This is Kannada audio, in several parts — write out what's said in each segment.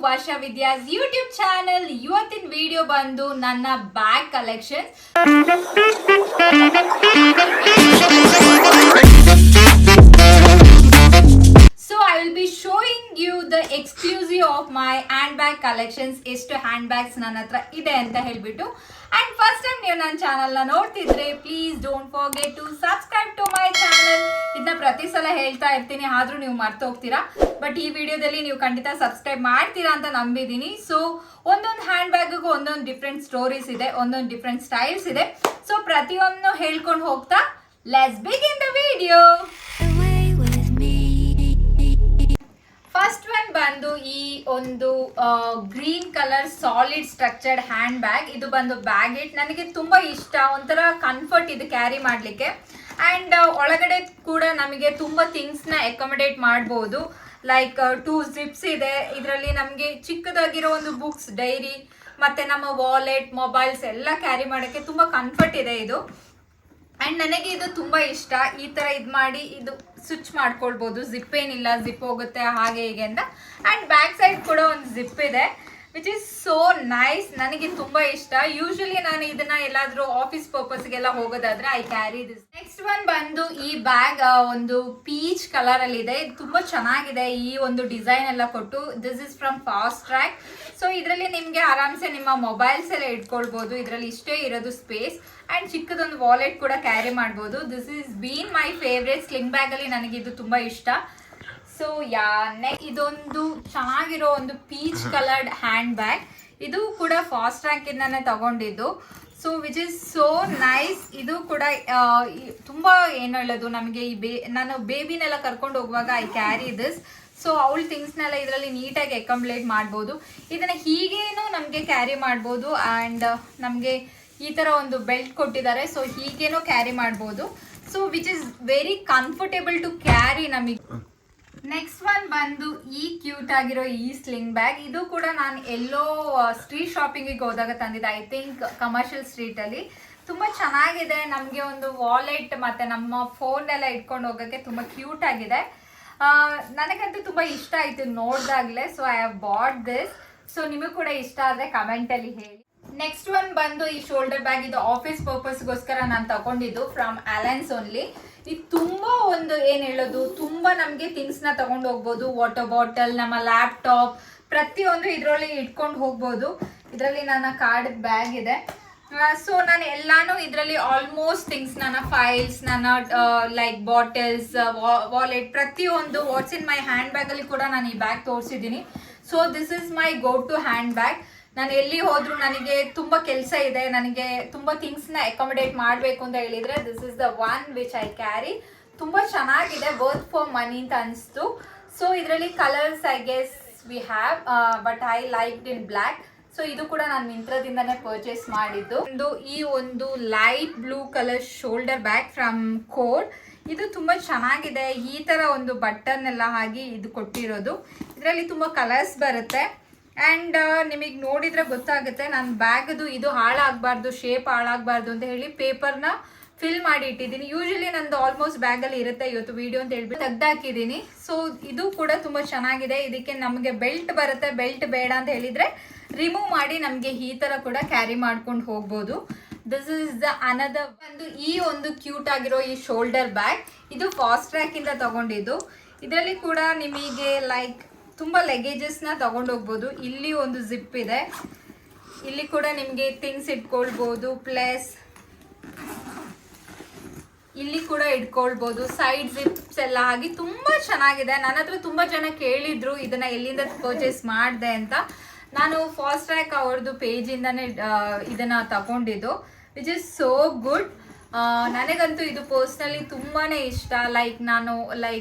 ವರ್ಷಾ ವಿದ್ಯಾಸ್ ಯೂಟ್ಯೂಬ್ ಚಾನೆಲ್. ಇವತ್ತಿನ ವಿಡಿಯೋ ಬಂದು ನನ್ನ bag collection. So I will be showing you the exclusive of my handbag collections. ಎಷ್ಟು ಹ್ಯಾಂಡ್ ಬ್ಯಾಗ್ಸ್ ನನ್ನ ಹತ್ರ ಇದೆ ಅಂತ ಹೇಳ್ಬಿಟ್ಟು. ಅಂಡ್ ಫಸ್ಟ್ ಟೈಮ್ ನೀವು ನನ್ನ ಚಾನಲ್ ನ ನೋಡ್ತಿದ್ರೆ please don't forget to subscribe to my channel. ಇದನ್ನ ಪ್ರತಿ ಸಲ ಹೇಳ್ತಾ ಇರ್ತೀನಿ, ಆದ್ರೂ ನೀವು ಮರ್ತು ಹೋಗ್ತೀರಾ. ಬಟ್ ಈ ವಿಡಿಯೋದಲ್ಲಿ ನೀವು ಖಂಡಿತ ಸಬ್ಸ್ಕ್ರೈಬ್ ಮಾಡ್ತೀರಾ ಅಂತ ನಂಬಿದ್ದೀನಿ. ಸೊ ಒಂದೊಂದು ಹ್ಯಾಂಡ್ ಬ್ಯಾಗ್ಗೂ ಒಂದೊಂದು ಡಿಫ್ರೆಂಟ್ ಸ್ಟೋರೀಸ್ ಇದೆ, ಒಂದೊಂದು ಡಿಫ್ರೆಂಟ್ ಸ್ಟೈಲ್ಸ್ ಇದೆ. ಸೊ ಪ್ರತಿಯೊಂದು ಹೇಳ್ಕೊಂಡು ಹೋಗ್ತಾ let's begin the video. First one ಬಂದು ಈ ಒಂದು green colour solid structured hand bag. ಇದು ಬಂದು ಬ್ಯಾಗ್ ಇಟ್ ನನಗೆ ತುಂಬಾ ಇಷ್ಟ, ಒಂಥರ ಕಂಫರ್ಟ್ ಇದು ಕ್ಯಾರಿ ಮಾಡ್ಲಿಕ್ಕೆ. ಅಂಡ್ ಒಳಗಡೆ ಕೂಡ ನಮಗೆ ತುಂಬಾ ಥಿಂಗ್ಸ್ ನ ಅಕೊಮಡೇಟ್ ಮಾಡಬಹುದು. ಲೈಕ್ 2 ಜಿಪ್ಸ್ ಇದೆ. ಇದರಲ್ಲಿ ನಮಗೆ ಚಿಕ್ಕದಾಗಿರೋ ಒಂದು ಬುಕ್ಸ್, ಡೈರಿ ಮತ್ತೆ ನಮ್ಮ ವಾಲೆಟ್, ಮೊಬೈಲ್ಸ್ ಎಲ್ಲ ಕ್ಯಾರಿ ಮಾಡೋಕ್ಕೆ ತುಂಬಾ ಕಂಫರ್ಟ್ ಇದೆ ಇದು. ಅಂಡ್ ನನಗೆ ಇದು ತುಂಬಾ ಇಷ್ಟ. ಈ ತರ ಇದು ಮಾಡಿ ಇದು ಸ್ವಿಚ್ ಮಾಡ್ಕೊಳ್ಬಹುದು. ಜಿಪ್ ಏನಿಲ್ಲ, ಜಿಪ್ ಹೋಗುತ್ತೆ ಹಾಗೆ ಹೀಗೆ ಅಂತ. ಅಂಡ್ ಬ್ಯಾಕ್ ಸೈಡ್ ಕೂಡ ಒಂದು ಜಿಪ್ ಇದೆ ವಿಚ್ ಇಸ್ ಸೋ ನೈಸ್. ನನಗೆ ತುಂಬಾ ಇಷ್ಟ. ಯೂಶಲಿ ನಾನು ಇದನ್ನ ಎಲ್ಲಾದ್ರೂ ಆಫೀಸ್ ಪರ್ಪಸ್ಗೆಲ್ಲ ಹೋಗೋದಾದ್ರೆ I carry this. Next one ಬಂದು ಈ ಬ್ಯಾಗ್ ಒಂದು ಪೀಚ್ ಕಲರ್ ಅಲ್ಲಿ ಇದೆ. ಇದು ತುಂಬಾ ಚೆನ್ನಾಗಿದೆ. ಈ ಒಂದು ಡಿಸೈನ್ ಎಲ್ಲ ಕೊಟ್ಟು this is from fast track. So ಇದರಲ್ಲಿ ನಿಮ್ಗೆ ಆರಾಮ್ಸೆ ನಿಮ್ಮ ಮೊಬೈಲ್ಸ್ ಎಲ್ಲ ಇಟ್ಕೊಳ್ಬಹುದು. ಇದರಲ್ಲಿ ಇಷ್ಟೇ ಇರೋದು ಸ್ಪೇಸ್. ಅಂಡ್ ಚಿಕ್ಕದೊಂದು ವಾಲೆಟ್ ಕೂಡ ಕ್ಯಾರಿ ಮಾಡಬಹುದು. This has been my favourite. Sling bag ಅಲ್ಲಿ ನನಗೆ ಇದು ತುಂಬಾ ಇಷ್ಟ. ಸೊ ಇದೊಂದು ಚೆನ್ನಾಗಿರೋ ಒಂದು ಪೀಚ್ ಕಲರ್ಡ್ ಹ್ಯಾಂಡ್ ಬ್ಯಾಗ್. ಇದು ಕೂಡ ಫಾಸ್ಟ್ ಟ್ರ್ಯಾಕ್ ಇಂದಾನೆ ತಗೊಂಡಿದ್ದು. So which is so nice. ಇದು ಕೂಡ ತುಂಬಾ ಏನು ಹೇಳೋದು, ನಮಗೆ ನಾನು ಬೇಬಿನೆಲ್ಲ ಕರ್ಕೊಂಡು ಹೋಗುವಾಗ ಐ ಕ್ಯಾರಿ ದಿಸ್. ಸೊ ಅವಳ ಥಿಂಗ್ಸ್ನೆಲ್ಲ ಇದರಲ್ಲಿ ನೀಟಾಗಿ ಅಕಾಮಡೇಟ್ ಮಾಡ್ಬೋದು. ಇದನ್ನ ಹೀಗೇನು ನಮಗೆ ಕ್ಯಾರಿ ಮಾಡ್ಬೋದು. ಆ್ಯಂಡ್ ನಮಗೆ ಈ ಥರ ಒಂದು ಬೆಲ್ಟ್ ಕೊಟ್ಟಿದ್ದಾರೆ. ಸೊ ಹೀಗೇನೋ ಕ್ಯಾರಿ ಮಾಡ್ಬೋದು. So which is very comfortable to carry ನಮಗೆ. ನೆಕ್ಸ್ಟ್ ಒನ್ ಬಂದು ಈ ಕ್ಯೂಟ್ ಆಗಿರೋ ಈ ಸ್ಲಿಂಗ್ ಬ್ಯಾಗ್. ಇದು ಕೂಡ ನಾನು ಎಲ್ಲೋ ಸ್ಟ್ರೀಟ್ ಶಾಪಿಂಗಿಗೆ ಹೋದಾಗ ತಂದಿದ್ದೆ. ಐ ಥಿಂಕ್ ಕಮರ್ಷಿಯಲ್ ಸ್ಟ್ರೀಟಲ್ಲಿ. ತುಂಬ ಚೆನ್ನಾಗಿದೆ. ನಮಗೆ ಒಂದು ವಾಲೆಟ್ ಮತ್ತು ನಮ್ಮ ಫೋನ್ ಎಲ್ಲ ಇಟ್ಕೊಂಡು ಹೋಗೋಕ್ಕೆ ತುಂಬ ಕ್ಯೂಟ್ ಆಗಿದೆ. ನನಗಂತೂ ತುಂಬ ಇಷ್ಟ ಆಯಿತು ನೋಡಿದಾಗಲೇ. So I have bought this. So ನಿಮಗೂ ಕೂಡ ಇಷ್ಟ ಆದರೆ ಕಮೆಂಟಲ್ಲಿ ಹೇಳಿ. ನೆಕ್ಸ್ಟ್ ಒನ್ ಬಂದು ಈ ಶೋಲ್ಡರ್ ಬ್ಯಾಗ್. ಇದು ಆಫೀಸ್ ಪರ್ಪಸ್ಗೋಸ್ಕರ ನಾನು ತಗೊಂಡಿದ್ದು ಫ್ರಮ್ ಅಲಯನ್ಸ್ ಓನ್ಲಿ. ಇದು ತುಂಬಾ ಒಂದು ಏನು ಹೇಳೋದು, ತುಂಬಾ ನಮಗೆ ಥಿಂಗ್ಸ್ನ ತಗೊಂಡು ಹೋಗ್ಬೋದು. ವಾಟರ್ ಬಾಟಲ್, ನಮ್ಮ ಲ್ಯಾಪ್ಟಾಪ್, ಪ್ರತಿಯೊಂದು ಇದರಲ್ಲಿ ಇಟ್ಕೊಂಡು ಹೋಗ್ಬೋದು. ಇದರಲ್ಲಿ ನನ್ನ ಕಾರ್ಡ್ ಬ್ಯಾಗ್ ಇದೆ. ಸೊ ನಾನು ಎಲ್ಲಾನು ಇದರಲ್ಲಿ ಆಲ್ಮೋಸ್ಟ್ ಥಿಂಗ್ಸ್, ನನ್ನ ಫೈಲ್ಸ್, ನನ್ನ ಲೈಕ್ ಬಾಟಲ್ಸ್, ವಾಲೆಟ್, ಪ್ರತಿಯೊಂದು ವಾಟ್ಸ್ ಇನ್ ಮೈ ಹ್ಯಾಂಡ್ ಬ್ಯಾಗಲ್ಲಿ ಕೂಡ ನಾನು ಈ ಬ್ಯಾಗ್ ತೋರಿಸಿದ್ದೀನಿ. So this is my go to hand bag. ನಾನು ಎಲ್ಲಿ ಹೋದ್ರು ನನಗೆ ತುಂಬ ಕೆಲಸ ಇದೆ, ನನಗೆ ತುಂಬ ಥಿಂಗ್ಸ್ನ ಅಕಾಮಡೇಟ್ ಮಾಡಬೇಕು ಅಂತ ಹೇಳಿದರೆ this is the one which I carry. ತುಂಬ ಚೆನ್ನಾಗಿದೆ, ವರ್ತ್ ಫಾರ್ ಮನಿ ಅಂತ ಅನಿಸ್ತು. ಸೊ ಇದರಲ್ಲಿ colours I guess we have, but I liked in black. So ಇದು ಕೂಡ ನಾನು ಮಿಂತ್ರದಿಂದನೇ ಪರ್ಚೇಸ್ ಮಾಡಿದ್ದು. ಈ ಒಂದು light blue colour shoulder bag from code. ಇದು ತುಂಬ ಚೆನ್ನಾಗಿದೆ. ಈ ಥರ ಒಂದು ಬಟನ್ ಎಲ್ಲ ಹಾಕಿ ಇದು ಕೊಟ್ಟಿರೋದು. ಇದರಲ್ಲಿ ತುಂಬ ಕಲರ್ಸ್ ಬರುತ್ತೆ. ಆ್ಯಂಡ್ ನಿಮಗೆ ನೋಡಿದರೆ ಗೊತ್ತಾಗುತ್ತೆ. ನಾನು ಬ್ಯಾಗದು ಇದು ಹಾಳಾಗಬಾರ್ದು, ಶೇಪ್ ಹಾಳಾಗಬಾರ್ದು ಅಂತ ಹೇಳಿ ಪೇಪರ್ನ ಫಿಲ್ ಮಾಡಿ ಇಟ್ಟಿದ್ದೀನಿ. ಯೂಶಲಿ ನಂದು ಆಲ್ಮೋಸ್ಟ್ ಬ್ಯಾಗಲ್ಲಿ ಇರುತ್ತೆ. ಇವತ್ತು ವಿಡಿಯೋ ಅಂತ ಹೇಳ್ಬಿಟ್ಟು ತೆಗ್ದಾಕಿದ್ದೀನಿ. ಸೊ ಇದು ಕೂಡ ತುಂಬ ಚೆನ್ನಾಗಿದೆ. ಇದಕ್ಕೆ ನಮಗೆ ಬೆಲ್ಟ್ ಬರುತ್ತೆ. ಬೆಲ್ಟ್ ಬೇಡ ಅಂತ ಹೇಳಿದರೆ ರಿಮೂವ್ ಮಾಡಿ ನಮಗೆ ಈ ಥರ ಕೂಡ ಕ್ಯಾರಿ ಮಾಡ್ಕೊಂಡು ಹೋಗ್ಬೋದು. ದಿಸ್ ಇಸ್ ದ ಅನದರ್ ಒಂದು ಈ ಒಂದು ಕ್ಯೂಟ್ ಆಗಿರೋ ಈ ಶೋಲ್ಡರ್ ಬ್ಯಾಗ್. ಇದು ಫಾಸ್ಟ್ ಟ್ರ್ಯಾಕ್ ಇಂದ ತಗೊಂಡಿದ್ದು. ಇದರಲ್ಲಿ ಕೂಡ ನಿಮಗೆ ಲೈಕ್ ತುಂಬ ಲೆಗೇಜಸ್ನ ತಗೊಂಡು ಹೋಗ್ಬೋದು. ಇಲ್ಲಿ ಒಂದು ಜಿಪ್ ಇದೆ. ಇಲ್ಲಿ ಕೂಡ ನಿಮಗೆ ಥಿಂಗ್ಸ್ ಇಟ್ಕೊಳ್ಬೋದು. ಪ್ಲಸ್ ಇಲ್ಲಿ ಕೂಡ ಇಟ್ಕೊಳ್ಬೋದು. ಸೈಡ್ ಜಿಪ್ಸ್ ಎಲ್ಲ ಆಗಿ ತುಂಬ ಚೆನ್ನಾಗಿದೆ. ನನ್ನ ಹತ್ರ ತುಂಬ ಜನ ಕೇಳಿದ್ರು ಇದನ್ನ ಎಲ್ಲಿಂದ ಪರ್ಚೇಸ್ ಮಾಡಿದೆ ಅಂತ. ನಾನು ಫಾಸ್ಟ್ ಟ್ರ್ಯಾಕ್ ಅವ್ರದ್ದು ಪೇಜಿಂದನೇ ಇದನ್ನ ತಗೊಂಡಿದ್ದು, ವಿಚ್ ಇಸ್ ಸೋ ಗುಡ್. ನನಗಂತೂ ಇದು ಪರ್ಸ್ನಲಿ ತುಂಬಾ ಇಷ್ಟ. ನಾನು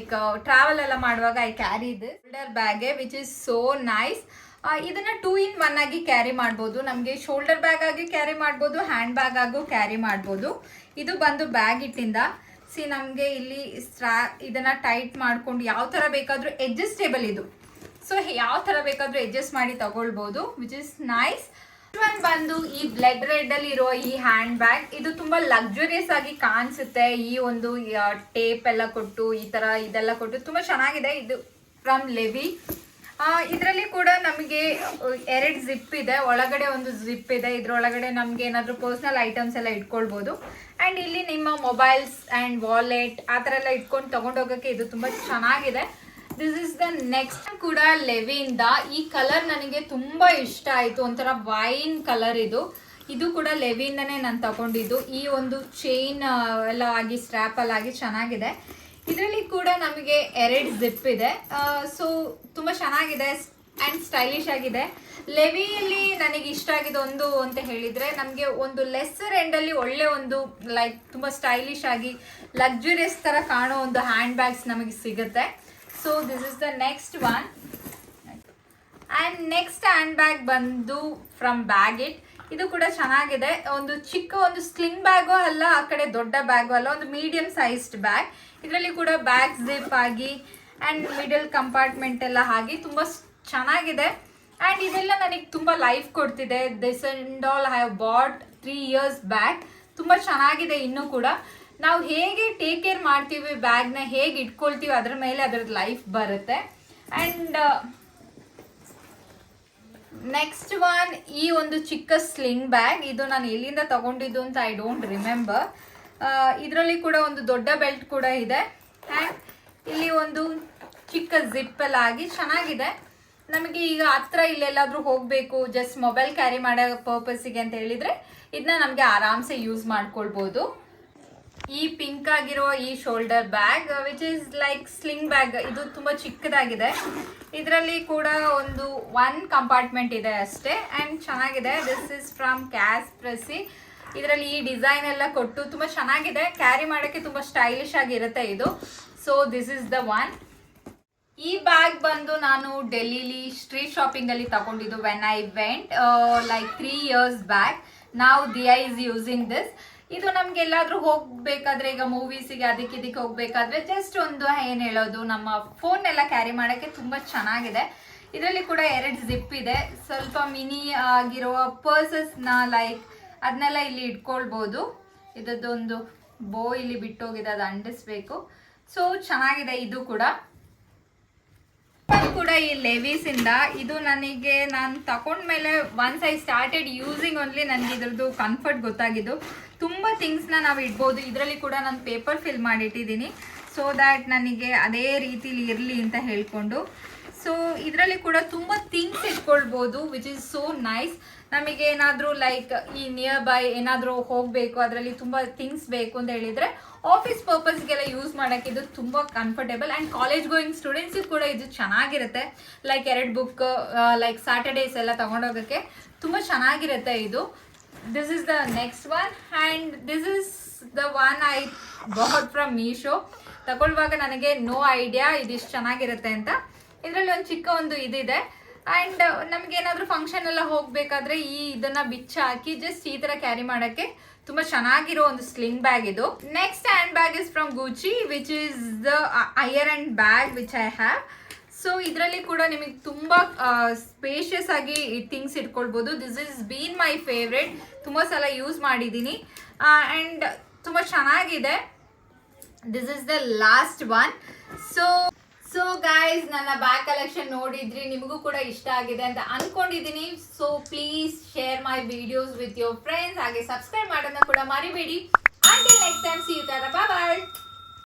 ಟ್ರಾವೆಲ್ ಎಲ್ಲ ಮಾಡುವಾಗ I carry this shoulder bag which is so nice. ಇದನ್ನ 2 in 1 ಆಗಿ ಕ್ಯಾರಿ ಮಾಡ್ಬೋದು. ನಮಗೆ ಶೋಲ್ಡರ್ ಬ್ಯಾಗ್ ಆಗಿ ಕ್ಯಾರಿ ಮಾಡ್ಬೋದು, ಹ್ಯಾಂಡ್ ಬ್ಯಾಗ್ ಆಗು ಕ್ಯಾರಿ ಮಾಡ್ಬೋದು. ಇದು ಬಂದು ಬ್ಯಾಗ್ ಇಟ್ಟಿಂದ ನಮಗೆ ಇಲ್ಲಿ ಇದನ್ನ ಟೈಟ್ ಮಾಡ್ಕೊಂಡು ಯಾವ ಥರ ಬೇಕಾದರೂ ಅಡ್ಜಸ್ಟೇಬಲ್ ಇದು. ಸೊ ಯಾವ ಥರ ಬೇಕಾದರೂ ಅಡ್ಜಸ್ಟ್ ಮಾಡಿ ತಗೊಳ್ಬೋದು, ವಿಚ್ ಇಸ್ ನೈಸ್. ಒನ್ ಬಂದು ಈ ಬ್ಲಡ್ ರೆಡ್ ಅಲ್ಲಿ ಇರೋ ಈ ಹ್ಯಾಂಡ್ ಬ್ಯಾಗ್. ಇದು ತುಂಬಾ ಲಕ್ಸುರಿಯಸ್ ಆಗಿ ಕಾಣಿಸುತ್ತೆ. ಈ ಒಂದು ಟೇಪ್ ಎಲ್ಲ ಕೊಟ್ಟು ಈ ತರ ಇದೆಲ್ಲ ಕೊಟ್ಟು ತುಂಬಾ ಚೆನ್ನಾಗಿದೆ. ಇದು ಫ್ರಮ್ ಲೆವಿ. ಇದರಲ್ಲಿ ಕೂಡ ನಮಗೆ 2 ಜಿಪ್ ಇದೆ, ಒಳಗಡೆ ಒಂದು ಜಿಪ್ ಇದೆ. ಇದ್ರೊಳಗಡೆ ನಮ್ಗೆ ಏನಾದರೂ ಪರ್ಸನಲ್ ಐಟಮ್ಸ್ ಎಲ್ಲ ಇಟ್ಕೊಳ್ಬೋದು. ಆ್ಯಂಡ್ ಇಲ್ಲಿ ನಿಮ್ಮ ಮೊಬೈಲ್ಸ್ ಆ್ಯಂಡ್ ವಾಲೆಟ್ ಆ ಥರ ಎಲ್ಲ ಇಟ್ಕೊಂಡು ತೊಗೊಂಡೋಗೋಕ್ಕೆ ಇದು ತುಂಬ ಚೆನ್ನಾಗಿದೆ. ದಿಸ್ ಇಸ್ ದ ನೆಕ್ಸ್ಟ್ ಕೂಡ ಲೆವಿಯಿಂದ. ಈ ಕಲರ್ ನನಗೆ ತುಂಬ ಇಷ್ಟ ಆಯಿತು, ಒಂಥರ ವೈನ್ ಕಲರ್ ಇದು. ಇದು ಕೂಡ ಲೆವಿಯಿಂದನೇ ನಾನು ತಗೊಂಡಿದ್ದು. ಈ ಒಂದು ಚೈನ್ ಎಲ್ಲ ಆಗಿ ಸ್ಟ್ರ್ಯಾಪಲ್ಲಿ ಆಗಿ ಚೆನ್ನಾಗಿದೆ. ಇದರಲ್ಲಿ ಕೂಡ ನಮಗೆ 2 ಜಿಪ್ ಇದೆ. ಸೊ ತುಂಬ ಚೆನ್ನಾಗಿದೆ ಆ್ಯಂಡ್ ಸ್ಟೈಲಿಶ್ ಆಗಿದೆ. ಲೆವಿಯಲ್ಲಿ ನನಗೆ ಇಷ್ಟ ಆಗಿದೆ ಒಂದು ಅಂತ ಹೇಳಿದರೆ, ನಮಗೆ ಒಂದು ಲೆಸ್ಸರ್ ಎಂಡಲ್ಲಿ ಒಳ್ಳೆ ಒಂದು ಲೈಕ್ ತುಂಬ ಸ್ಟೈಲಿಶ್ ಆಗಿ ಲಕ್ಸುರಿಯಸ್ ಥರ ಕಾಣೋ ಒಂದು ಹ್ಯಾಂಡ್ ಬ್ಯಾಗ್ಸ್ ನಮಗೆ ಸಿಗುತ್ತೆ. So this is the next one. And next hand bag ಬಂದು ಫ್ರಮ್ ಬ್ಯಾಗಿಟ್. ಇದು ಕೂಡ ಚೆನ್ನಾಗಿದೆ. ಒಂದು ಚಿಕ್ಕ ಒಂದು ಸ್ಲಿಂಗ್ ಬ್ಯಾಗು ಅಲ್ಲ, ಆ ಕಡೆ ದೊಡ್ಡ ಬ್ಯಾಗು ಅಲ್ಲ, ಒಂದು ಮೀಡಿಯಂ ಸೈಜ್ಡ್ ಬ್ಯಾಗ್. ಇದರಲ್ಲಿ ಕೂಡ ಬ್ಯಾಗ್ ಜಿಪ್ ಆಗಿ ಆ್ಯಂಡ್ ಮಿಡಲ್ ಕಂಪಾರ್ಟ್ಮೆಂಟ್ ಎಲ್ಲ ಆಗಿ ತುಂಬ ಚೆನ್ನಾಗಿದೆ. ಆ್ಯಂಡ್ ಇದೆಲ್ಲ ನನಗೆ ತುಂಬ ಲೈಫ್ ಕೊಡ್ತಿದೆ. This and all I have bot 3 years bag. ತುಂಬ ಚೆನ್ನಾಗಿದೆ. ಇನ್ನೂ ಕೂಡ ನಾವು ಹೇಗೆ ಟೇಕ್ ಕೇರ್ ಮಾಡ್ತೀವಿ, ಬ್ಯಾಗ್ನ ಹೇಗೆ ಇಟ್ಕೊಳ್ತೀವಿ, ಅದ್ರ ಮೇಲೆ ಅದರದ್ದು ಲೈಫ್ ಬರುತ್ತೆ. ಆ್ಯಂಡ್ ನೆಕ್ಸ್ಟ್ ಒನ್ ಈ ಒಂದು ಚಿಕ್ಕ ಸ್ಲಿಂಗ್ ಬ್ಯಾಗ್. ಇದು ನಾನು ಎಲ್ಲಿಂದ ತಗೊಂಡಿದ್ದು ಅಂತ ಐ ಡೋಂಟ್ ರಿಮೆಂಬರ್. ಇದರಲ್ಲಿ ಕೂಡ ಒಂದು ದೊಡ್ಡ ಬೆಲ್ಟ್ ಕೂಡ ಇದೆ. ಆ್ಯಂಡ್ ಇಲ್ಲಿ ಒಂದು ಚಿಕ್ಕ ಜಿಪ್ಪೆಲ್ಲ ಆಗಿ ಚೆನ್ನಾಗಿದೆ. ನಮಗೆ ಈಗ ಹತ್ರ ಇಲ್ಲೆಲ್ಲಾದರೂ ಹೋಗಬೇಕು, ಜಸ್ಟ್ ಮೊಬೈಲ್ ಕ್ಯಾರಿ ಮಾಡೋ ಪರ್ಪಸ್ಸಿಗೆ ಅಂತ ಹೇಳಿದರೆ ಇದನ್ನ ನಮಗೆ ಆರಾಮ್ಸೆ ಯೂಸ್ ಮಾಡ್ಕೊಳ್ಬೋದು. ಈ ಪಿಂಕ್ ಆಗಿರೋ ಈ shoulder bag which is like sling bag, ಇದು ತುಂಬ ಚಿಕ್ಕದಾಗಿದೆ. ಇದರಲ್ಲಿ ಕೂಡ ಒಂದು 1 ಕಂಪಾರ್ಟ್ಮೆಂಟ್ ಇದೆ ಅಷ್ಟೇ. ಆ್ಯಂಡ್ ಚೆನ್ನಾಗಿದೆ. This is from Caprese. ಇದರಲ್ಲಿ ಈ ಡಿಸೈನ್ ಎಲ್ಲ ಕೊಟ್ಟು ತುಂಬ ಚೆನ್ನಾಗಿದೆ. ಕ್ಯಾರಿ ಮಾಡೋಕ್ಕೆ ತುಂಬ ಸ್ಟೈಲಿಶ್ ಆಗಿರುತ್ತೆ ಇದು. So this is the one. ಈ ಬ್ಯಾಗ್ ಬಂದು ನಾನು ಡೆಲ್ಲಿಲಿ ಸ್ಟ್ರೀಟ್ ಶಾಪಿಂಗಲ್ಲಿ ತಗೊಂಡಿದ್ದು when I went like 3 years back. ನಾವು ದಿಯಾ ಈಸ್ ಯೂಸಿಂಗ್ ದಿಸ್. ಇದು ನಮ್ಗೆಲ್ಲಾದ್ರೂ ಹೋಗ್ಬೇಕಾದ್ರೆ, ಈಗ ಮೂವೀಸಿಗೆ ಇದಕ್ಕೆ ಹೋಗ್ಬೇಕಾದ್ರೆ ಜಸ್ಟ್ ಒಂದು ಏನು ಹೇಳೋದು, ನಮ್ಮ ಫೋನ್ ಎಲ್ಲ ಕ್ಯಾರಿ ಮಾಡೋಕ್ಕೆ ತುಂಬ ಚೆನ್ನಾಗಿದೆ. ಇದರಲ್ಲಿ ಕೂಡ 2 ಜಿಪ್ ಇದೆ. ಸ್ವಲ್ಪ ಮಿನಿ ಆಗಿರುವ ಪರ್ಸಸ್ನ ಲೈಕ್ ಅದನ್ನೆಲ್ಲ ಇಲ್ಲಿ ಇಟ್ಕೊಳ್ಬೋದು. ಇದೊಂದು ಬೋ ಇಲ್ಲಿ ಬಿಟ್ಟೋಗಿದೆ, ಅದು ಅಂಟಿಸ್ಬೇಕು. ಸೊ ಚೆನ್ನಾಗಿದೆ ಇದು ಕೂಡ. ಈ ಲೆವಿಸ್ ಇಂದ ಇದು ನನಗೆ ನಾನು ತಗೊಂಡ್ಮೇಲೆ once I started using only ನನಗೆ ಇದ್ರದ್ದು ಕಂಫರ್ಟ್ ಗೊತ್ತಾಗಿದ್ದು. ತುಂಬ ಥಿಂಗ್ಸ್ನ ನಾವು ಇಡ್ಬೋದು. ಇದರಲ್ಲಿ ಕೂಡ ನಾನು ಪೇಪರ್ ಫಿಲ್ ಮಾಡಿಟ್ಟಿದ್ದೀನಿ ಸೊ ದ್ಯಾಟ್ ನನಗೆ ಅದೇ ರೀತಿಲಿ ಇರಲಿ ಅಂತ ಹೇಳ್ಕೊಂಡು. ಸೊ ಇದರಲ್ಲಿ ಕೂಡ ತುಂಬ ಥಿಂಗ್ಸ್ ಇಟ್ಕೊಳ್ಬೋದು ವಿಚ್ ಇಸ್ ಸೋ ನೈಸ್. ನಮಗೆ ಏನಾದರೂ ಲೈಕ್ ಈ ನಿಯರ್ ಬೈ ಏನಾದರೂ ಹೋಗಬೇಕು, ಅದರಲ್ಲಿ ತುಂಬ ಥಿಂಗ್ಸ್ ಬೇಕು ಅಂತ ಹೇಳಿದರೆ ಆಫೀಸ್ ಪರ್ಪಸ್ಗೆಲ್ಲ ಯೂಸ್ ಮಾಡೋಕ್ಕೆ ಇದು ತುಂಬ ಕಂಫರ್ಟೇಬಲ್. ಆ್ಯಂಡ್ ಕಾಲೇಜ್ ಗೋಯಿಂಗ್ ಸ್ಟೂಡೆಂಟ್ಸಿಗೆ ಕೂಡ ಇದು ಚೆನ್ನಾಗಿರುತ್ತೆ. ಲೈಕ್ 2 ಬುಕ್ ಲೈಕ್ ಸ್ಯಾಟರ್ಡೇಸ್ ಎಲ್ಲ ತೊಗೊಂಡೋಗೋಕ್ಕೆ ತುಂಬ ಚೆನ್ನಾಗಿರುತ್ತೆ ಇದು. This is the next one. And this is the one I bought from Meesho. ತಗೊಳ್ಳುವಾಗ ನನಗೆ ನೋ ಐಡಿಯಾ ಇದಿಷ್ಟು ಚೆನ್ನಾಗಿರುತ್ತೆ ಅಂತ. ಇದರಲ್ಲಿ ಒಂದು ಚಿಕ್ಕ ಒಂದು ಇದಿದೆ. ಆ್ಯಂಡ್ ನಮಗೇನಾದರೂ ಫಂಕ್ಷನ್ ಎಲ್ಲ ಹೋಗಬೇಕಾದ್ರೆ ಇದನ್ನು ಬಿಚ್ಚ ಹಾಕಿ ಜಸ್ಟ್ ಈ ಥರ ಕ್ಯಾರಿ ಮಾಡೋಕ್ಕೆ ತುಂಬ ಚೆನ್ನಾಗಿರೋ ಒಂದು ಸ್ಲಿಂಗ್ ಬ್ಯಾಗ್ ಇದು. Next hand bag is from Gucci which is the year end bag which I have. So ಇದರಲ್ಲಿ ಕೂಡ ನಿಮಗೆ ತುಂಬ ಸ್ಪೇಷಿಯಸ್ ಆಗಿ ಥಿಂಗ್ಸ್ ಇಟ್ಕೊಳ್ಬೋದು. This has been my favourite. ತುಂಬ ಸಲ ಯೂಸ್ ಮಾಡಿದ್ದೀನಿ ಆ್ಯಂಡ್ ತುಂಬ ಚೆನ್ನಾಗಿದೆ. This is the last one. So guys, ನನ್ನ ಬ್ಯಾಗ್ ಕಲೆಕ್ಷನ್ ನೋಡಿದ್ರಿ, ನಿಮಗೂ ಕೂಡ ಇಷ್ಟ ಆಗಿದೆ ಅಂತ ಅನ್ಕೊಂಡಿದ್ದೀನಿ. So please share my videos with your friends. ಹಾಗೆ ಸಬ್ಸ್ಕ್ರೈಬ್ ಮಾಡೋದನ್ನ ಕೂಡ ಮರಿಬೇಡಿ. Until next time, see you. Tata, bye bye.